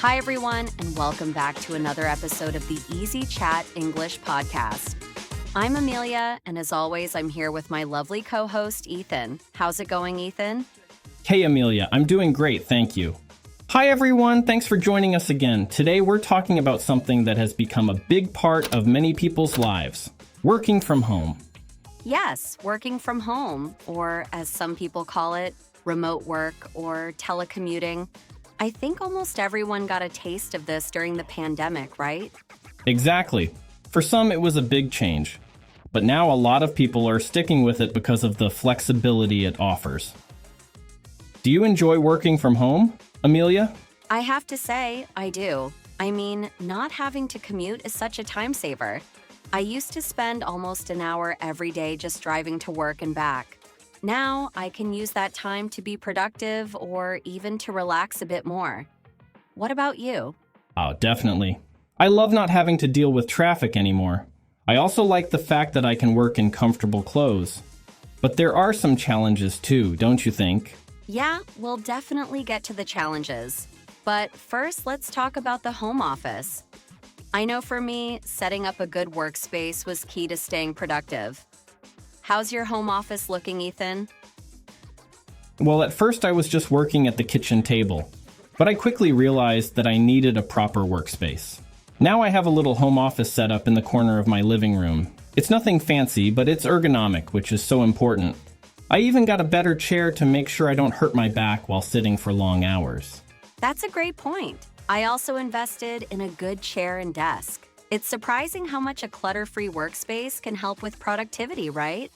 Hi, everyone, and welcome back to another episode of the Easy Chat English podcast. I'm Amelia, and as always, I'm here with my lovely co-host, Ethan. How's it going, Ethan? Hey, Amelia. I'm doing great, thank you. Hi, everyone. Thanks for joining us again. Today, we're talking about something that has become a big part of many people's lives, working from home. Yes, working from home, or as some people call it, remote work or telecommuting. I think almost everyone got a taste of this during the pandemic, right? Exactly. For some, it was a big change. But now a lot of people are sticking with it because of the flexibility it offers. Do you enjoy working from home, Amelia? I have to say, I do. I mean, not having to commute is such a time saver. I used to spend almost an hour every day just driving to work and back. Now, I can use that time to be productive or even to relax a bit more. What about you? Oh, definitely. I love not having to deal with traffic anymore. I also like the fact that I can work in comfortable clothes. But there are some challenges too, don't you think? Yeah, we'll definitely get to the challenges. But first, let's talk about the home office. I know for me, setting up a good workspace was key to staying productive. How's your home office looking, Ethan? Well, at first I was just working at the kitchen table, but I quickly realized that I needed a proper workspace. Now I have a little home office set up in the corner of my living room. It's nothing fancy, but it's ergonomic, which is so important. I even got a better chair to make sure I don't hurt my back while sitting for long hours. That's a great point. I also invested in a good chair and desk. It's surprising how much a clutter-free workspace can help with productivity, right?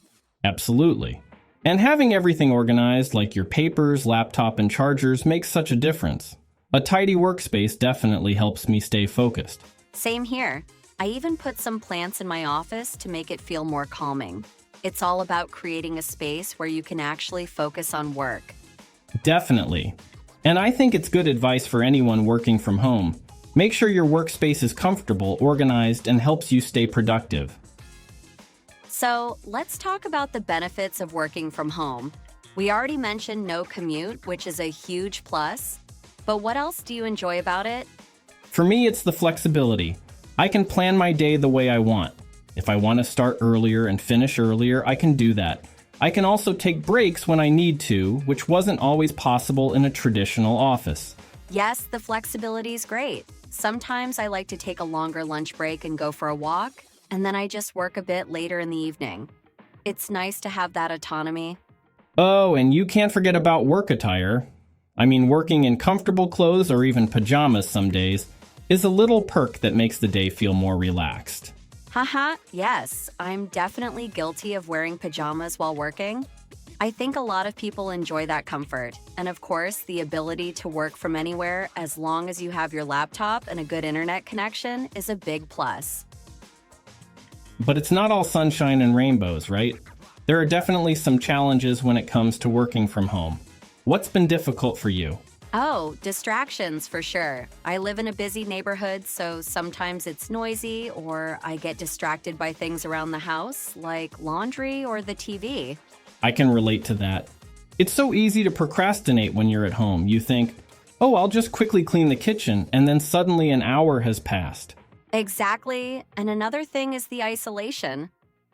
Absolutely. And having everything organized, like your papers, laptop, and chargers, makes such a difference. A tidy workspace definitely helps me stay focused. Same here. I even put some plants in my office to make it feel more calming. It's all about creating a space where you can actually focus on work. Definitely. And I think it's good advice for anyone working from home. Make sure your workspace is comfortable, organized, and helps you stay productive. So let's talk about the benefits of working from home. We already mentioned no commute, which is a huge plus. But what else do you enjoy about it? For me, it's the flexibility. I can plan my day the way I want. If I want to start earlier and finish earlier, I can do that. I can also take breaks when I need to, which wasn't always possible in a traditional office. Yes, the flexibility is great. Sometimes I like to take a longer lunch break and go for a walk, and then I just work a bit later in the evening. It's nice to have that autonomy. Oh, and you can't forget about work attire. I mean, working in comfortable clothes or even pajamas some days is a little perk that makes the day feel more relaxed. Haha, yes, I'm definitely guilty of wearing pajamas while working. I think a lot of people enjoy that comfort, and of course, the ability to work from anywhere as long as you have your laptop and a good internet connection is a big plus. But it's not all sunshine and rainbows, right? There are definitely some challenges when it comes to working from home. What's been difficult for you? Oh, distractions for sure. I live in a busy neighborhood, so sometimes it's noisy or I get distracted by things around the house, like laundry or the TV. I can relate to that. It's so easy to procrastinate when you're at home. You think, oh, I'll just quickly clean the kitchen, and then suddenly an hour has passed. Exactly. And another thing is the isolation.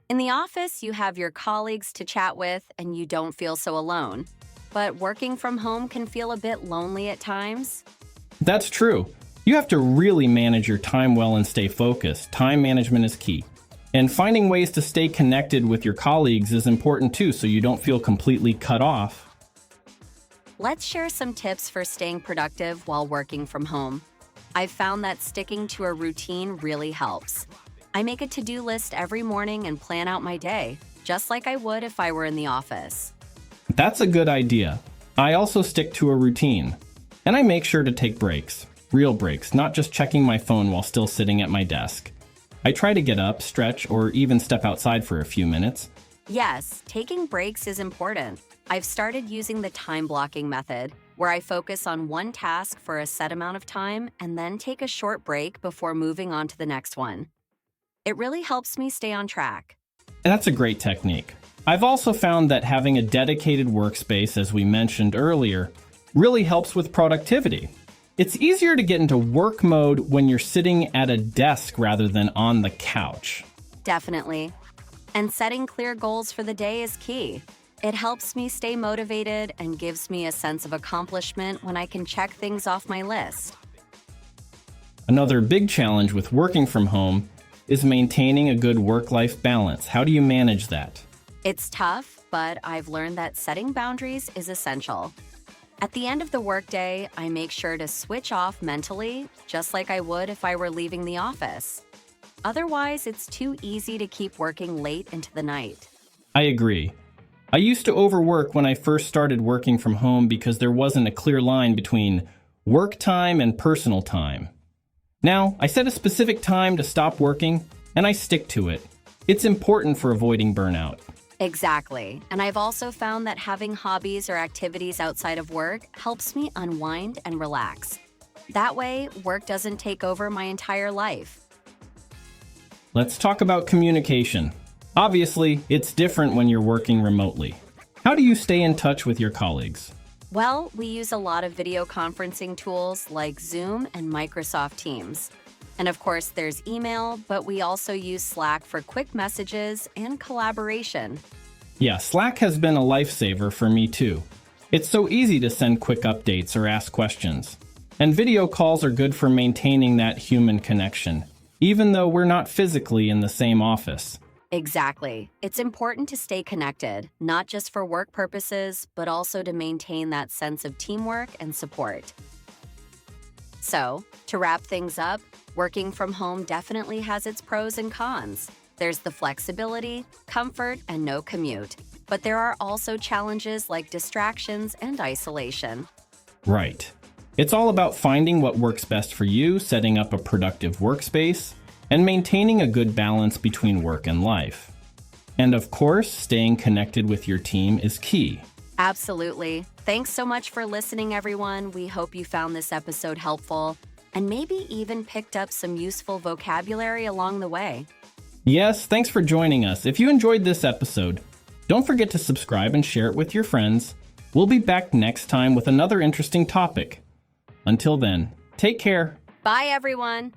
In the office, you have your colleagues to chat with and you don't feel so alone. But working from home can feel a bit lonely at times. That's true. You have to really manage your time well and stay focused. Time management is key. And finding ways to stay connected with your colleagues is important too, so you don't feel completely cut off. Let's share some tips for staying productive while working from home. I've found that sticking to a routine really helps. I make a to-do list every morning and plan out my day, just like I would if I were in the office. That's a good idea. I also stick to a routine. And I make sure to take breaks. Real breaks, not just checking my phone while still sitting at my desk. I try to get up, stretch, or even step outside for a few minutes. Yes, taking breaks is important. I've started using the time blocking method, where I focus on one task for a set amount of time and then take a short break before moving on to the next one. It really helps me stay on track. That's a great technique. I've also found that having a dedicated workspace, as we mentioned earlier, really helps with productivity. It's easier to get into work mode when you're sitting at a desk rather than on the couch. Definitely. And setting clear goals for the day is key. It helps me stay motivated and gives me a sense of accomplishment when I can check things off my list. Another big challenge with working from home is maintaining a good work-life balance. How do you manage that? It's tough, but I've learned that setting boundaries is essential. At the end of the workday, I make sure to switch off mentally, just like I would if I were leaving the office. Otherwise, it's too easy to keep working late into the night. I agree. I used to overwork when I first started working from home because there wasn't a clear line between work time and personal time. Now, I set a specific time to stop working, and I stick to it. It's important for avoiding burnout. Exactly. And I've also found that having hobbies or activities outside of work helps me unwind and relax. That way, work doesn't take over my entire life. Let's talk about communication. Obviously, it's different when you're working remotely. How do you stay in touch with your colleagues? Well, we use a lot of video conferencing tools like Zoom and Microsoft Teams. And of course, there's email, but we also use Slack for quick messages and collaboration. Yeah, Slack has been a lifesaver for me too. It's so easy to send quick updates or ask questions. And video calls are good for maintaining that human connection, even though we're not physically in the same office. Exactly. It's important to stay connected, not just for work purposes, but also to maintain that sense of teamwork and support. So, to wrap things up, working from home definitely has its pros and cons. There's the flexibility, comfort, and no commute. But there are also challenges like distractions and isolation. Right. It's all about finding what works best for you, setting up a productive workspace, and maintaining a good balance between work and life. And of course, staying connected with your team is key. Absolutely. Thanks so much for listening, everyone. We hope you found this episode helpful and maybe even picked up some useful vocabulary along the way. Yes, thanks for joining us. If you enjoyed this episode, don't forget to subscribe and share it with your friends. We'll be back next time with another interesting topic. Until then, take care. Bye, everyone.